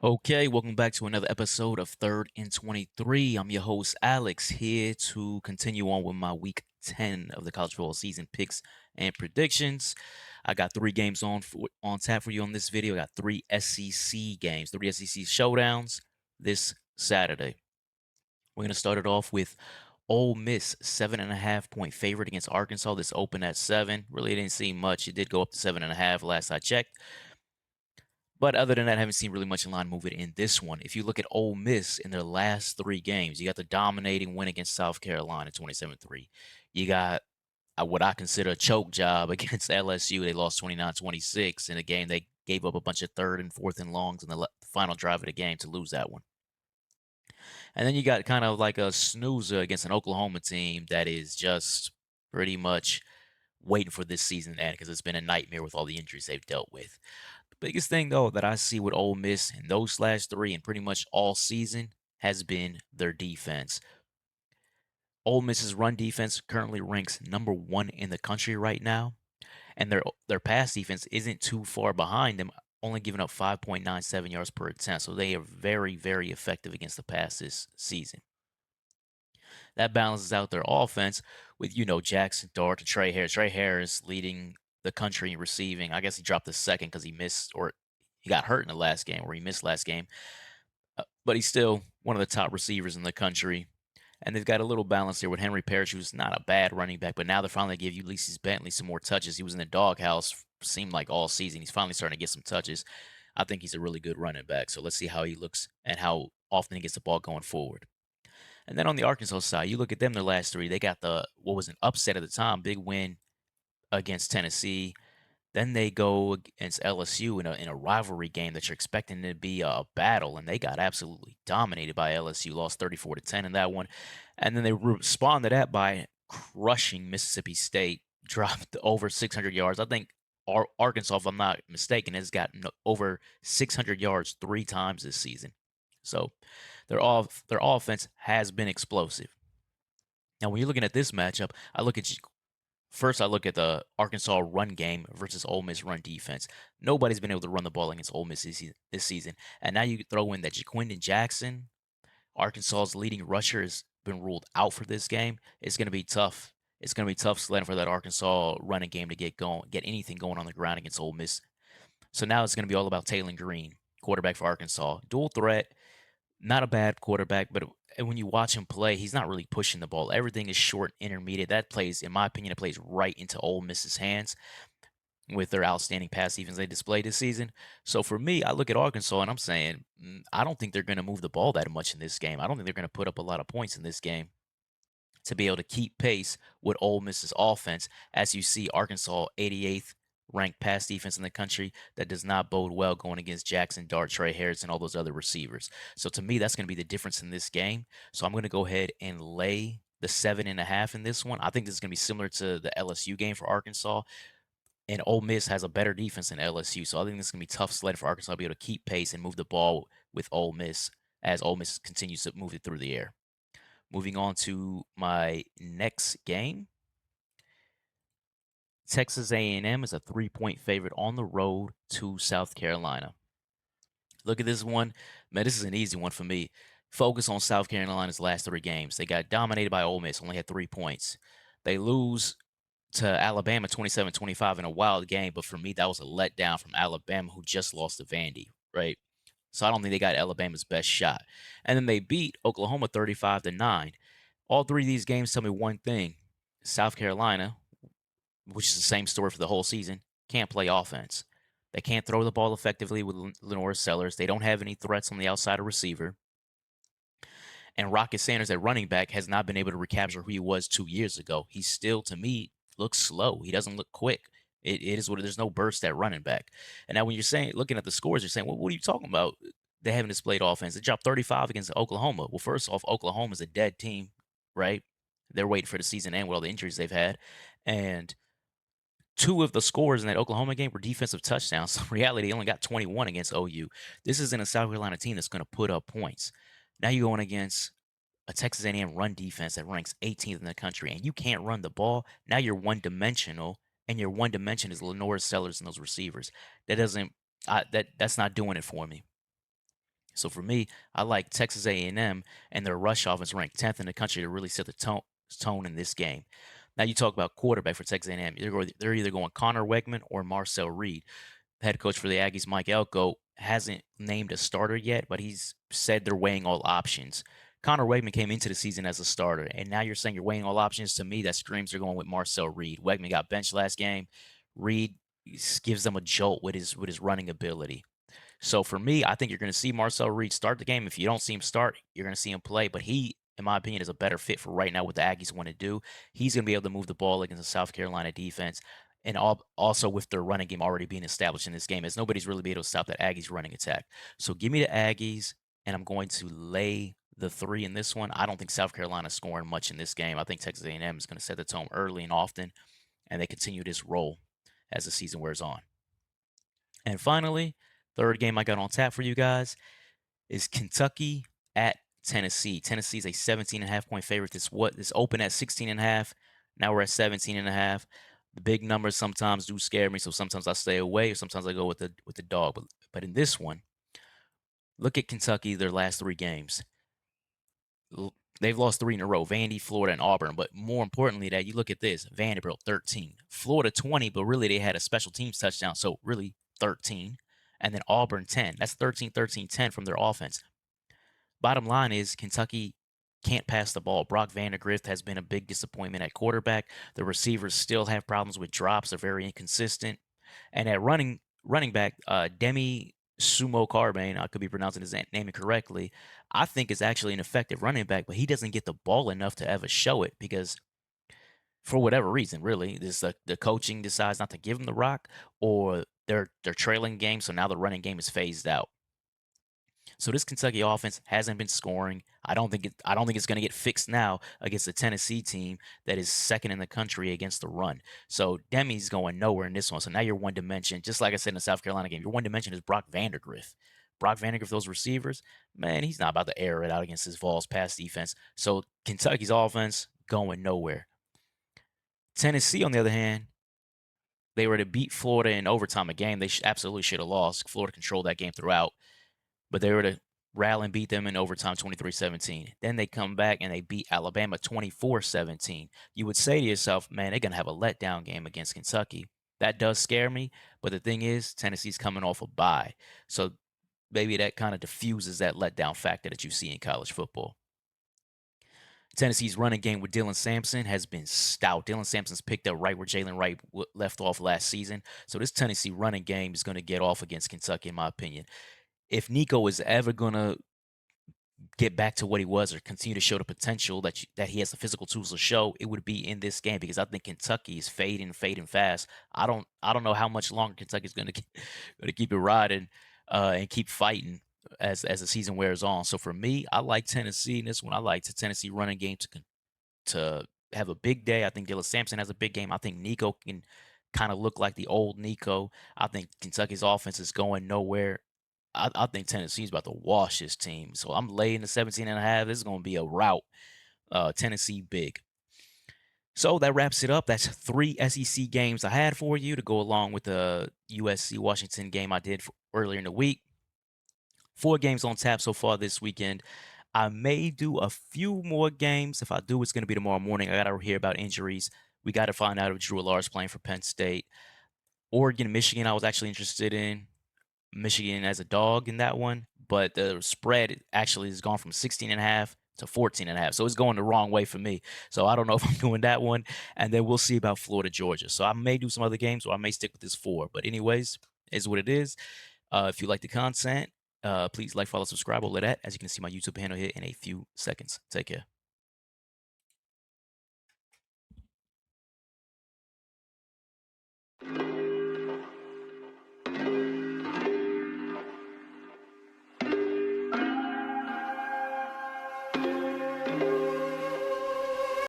Okay, welcome back to another episode of Third and 23. I'm your host, Alex, here to continue on with my week 10 of the college football season picks and predictions. I got three games on tap for you on this video. I got three SEC games, three SEC showdowns this Saturday. We're going to start it off with Ole Miss, 7.5 point favorite against Arkansas. This opened at 7. Really didn't see much. It did go up to 7.5 last I checked. But other than that, I haven't seen really much in line movement in this one. If you look at Ole Miss in their last three games, you got the dominating win against South Carolina, 27-3. You got what I consider a choke job against LSU. They lost 29-26 in a game they gave up a bunch of third and fourth and longs in the final drive of the game to lose that one. And then you got kind of like a snoozer against an Oklahoma team that is just pretty much waiting for this season to end because it's been a nightmare with all the injuries they've dealt with. The biggest thing, though, that I see with Ole Miss in those last three and pretty much all season has been their defense. Ole Miss's run defense currently ranks number one in the country right now, and their pass defense isn't too far behind them, only giving up 5.97 yards per attempt. So they are very, very effective against the pass this season. That balances out their offense with, Jackson Dart and Trey Harris. Trey Harris leading the country in receiving. I guess he dropped the second because he missed or he got hurt in the last game or he missed last game. But he's still one of the top receivers in the country. And they've got a little balance here with Henry Parrish, who's not a bad running back, but now they're finally give Ulysses Bentley some more touches. He was in the doghouse, seemed like all season. He's finally starting to get some touches. I think he's a really good running back. So let's see how he looks and how often he gets the ball going forward. And then on the Arkansas side, you look at them, their last three, they got what was an upset at the time, big win against Tennessee. Then they go against LSU in a rivalry game that you're expecting to be a battle, and they got absolutely dominated by LSU, lost 34-10 in that one. And then they responded to that by crushing Mississippi State, dropped over 600 yards. I think Arkansas, if I'm not mistaken, has gotten over 600 yards three times this season. So their offense has been explosive. Now, when you're looking at this matchup, I look at the Arkansas run game versus Ole Miss run defense. Nobody's been able to run the ball against Ole Miss this season, and now you throw in that Jaquindon Jackson, Arkansas's leading rusher, has been ruled out for this game. It's going to be tough. It's going to be tough sledding for that Arkansas running game to get going, get anything going on the ground against Ole Miss. So now it's going to be all about Taylor Green, quarterback for Arkansas, dual threat. Not a bad quarterback, but when you watch him play, he's not really pushing the ball. Everything is short, intermediate. That plays, in my opinion, it plays right into Ole Miss's hands with their outstanding pass defense they displayed this season. So for me, I look at Arkansas and I'm saying, I don't think they're going to move the ball that much in this game. I don't think they're going to put up a lot of points in this game to be able to keep pace with Ole Miss's offense. As you see, Arkansas 88th ranked pass defense in the country. That does not bode well going against Jackson Dart, Trey Harris, and all those other receivers. So to me, that's going to be the difference in this game. So I'm going to go ahead and lay the 7.5 in this one. I think this is going to be similar to the LSU game for Arkansas. And Ole Miss has a better defense than LSU. So I think this is going to be tough sled for Arkansas to be able to keep pace and move the ball with Ole Miss as Ole Miss continues to move it through the air. Moving on to my next game, Texas A&M is a 3-point favorite on the road to South Carolina. Look at this one. Man, this is an easy one for me. Focus on South Carolina's last three games. They got dominated by Ole Miss, only had 3 points. They lose to Alabama 27-25 in a wild game, but for me, that was a letdown from Alabama, who just lost to Vandy, right? So I don't think they got Alabama's best shot. And then they beat Oklahoma 35-9. All three of these games tell me one thing. South Carolina, which is the same story for the whole season, can't play offense. They can't throw the ball effectively with Lenore Sellers. They don't have any threats on the outside of receiver. And Rocket Sanders at running back has not been able to recapture who he was 2 years ago. He still, to me, looks slow. He doesn't look quick. It is what there's no burst at running back. And now when you're saying, looking at the scores, you're saying, well, what are you talking about? They haven't displayed offense. They dropped 35 against Oklahoma. Well, first off, Oklahoma's a dead team, right? They're waiting for the season to end with all the injuries they've had. And two of the scores in that Oklahoma game were defensive touchdowns. So in reality, they only got 21 against OU. This isn't a South Carolina team that's going to put up points. Now you're going against a Texas A&M run defense that ranks 18th in the country, and you can't run the ball. Now you're one dimensional, and your one dimension is Lenore Sellers and those receivers. That doesn't, that's not doing it for me. So for me, I like Texas A&M, and their rush offense ranked 10th in the country to really set the tone in this game. Now you talk about quarterback for Texas A&M. They're either going Connor Wegman or Marcel Reed. Head coach for the Aggies, Mike Elko, hasn't named a starter yet, but he's said they're weighing all options. Connor Wegman came into the season as a starter, and now you're saying you're weighing all options. To me, that screams they're going with Marcel Reed. Wegman got benched last game. Reed gives them a jolt with his running ability. So for me, I think you're going to see Marcel Reed start the game. If you don't see him start, you're going to see him play. But he, in my opinion, is a better fit for right now what the Aggies want to do. He's going to be able to move the ball against the South Carolina defense. And also with their running game already being established in this game, as nobody's really been able to stop that Aggies running attack. So give me the Aggies, and I'm going to lay the 3 in this one. I don't think South Carolina's scoring much in this game. I think Texas A&M is going to set the tone early and often, and they continue this roll as the season wears on. And finally, third game I got on tap for you guys is Kentucky at Tennessee. Tennessee is a 17.5 point favorite. This opened at 16.5. Now we're at 17.5. The big numbers sometimes do scare me, so sometimes I stay away, or sometimes I go with the dog. But in this one, look at Kentucky, their last 3 games. They've lost 3 in a row: Vandy, Florida, and Auburn. But more importantly, that you look at this: Vanderbilt 13, Florida 20, but really they had a special teams touchdown, so really 13, and then Auburn 10. That's 13, 13, 10 from their offense. Bottom line is Kentucky can't pass the ball. Brock Vandagriff has been a big disappointment at quarterback. The receivers still have problems with drops. They're very inconsistent. And at running back, Demi Sumo Carbane, I could be pronouncing his name incorrectly, I think is actually an effective running back, but he doesn't get the ball enough to ever show it because for whatever reason, really, this the coaching decides not to give him the rock, or they're trailing games, so now the running game is phased out. So this Kentucky offense hasn't been scoring. I don't think it's going to get fixed now against a Tennessee team that is second in the country against the run. So Demi's going nowhere in this one. So now you're one dimension. Just like I said in the South Carolina game, your one dimension is Brock Vandagriff. Brock Vandagriff, those receivers, man, he's not about to air it out against his Vols pass defense. So Kentucky's offense going nowhere. Tennessee, on the other hand, they were to beat Florida in overtime a game they absolutely should have lost. Florida controlled that game throughout, but they were to rally and beat them in overtime 23-17. Then they come back and they beat Alabama 24-17. You would say to yourself, man, they're going to have a letdown game against Kentucky. That does scare me, but the thing is, Tennessee's coming off a bye. So maybe that kind of diffuses that letdown factor that you see in college football. Tennessee's running game with Dylan Sampson has been stout. Dylan Sampson's picked up right where Jalen Wright left off last season. So this Tennessee running game is going to get off against Kentucky, in my opinion. If Nico is ever going to get back to what he was or continue to show the potential that he has the physical tools to show, it would be in this game because I think Kentucky is fading fast. I don't know how much longer Kentucky's going to keep it riding and keep fighting as the season wears on. So for me, I like Tennessee in this one. I like the Tennessee running game to have a big day. I think Dylan Sampson has a big game. I think Nico can kind of look like the old Nico. I think Kentucky's offense is going nowhere. I think Tennessee's about to wash this team. So I'm laying the 17.5. This is going to be a rout. Tennessee big. So that wraps it up. That's 3 SEC games I had for you to go along with the USC Washington game I did earlier in the week. 4 games on tap so far this weekend. I may do a few more games. If I do, it's going to be tomorrow morning. I got to hear about injuries. We got to find out if Drew Allar's playing for Penn State. Oregon, Michigan, I was actually interested in. Michigan as a dog in that one, but the spread actually has gone from 16.5 to 14.5. So it's going the wrong way for me. So I don't know if I'm doing that one. And then we'll see about Florida, Georgia. So I may do some other games or I may stick with this 4. But anyways, is what it is. If you like the content, please like, follow, subscribe, all of that. As you can see, my YouTube handle here in a few seconds. Take care.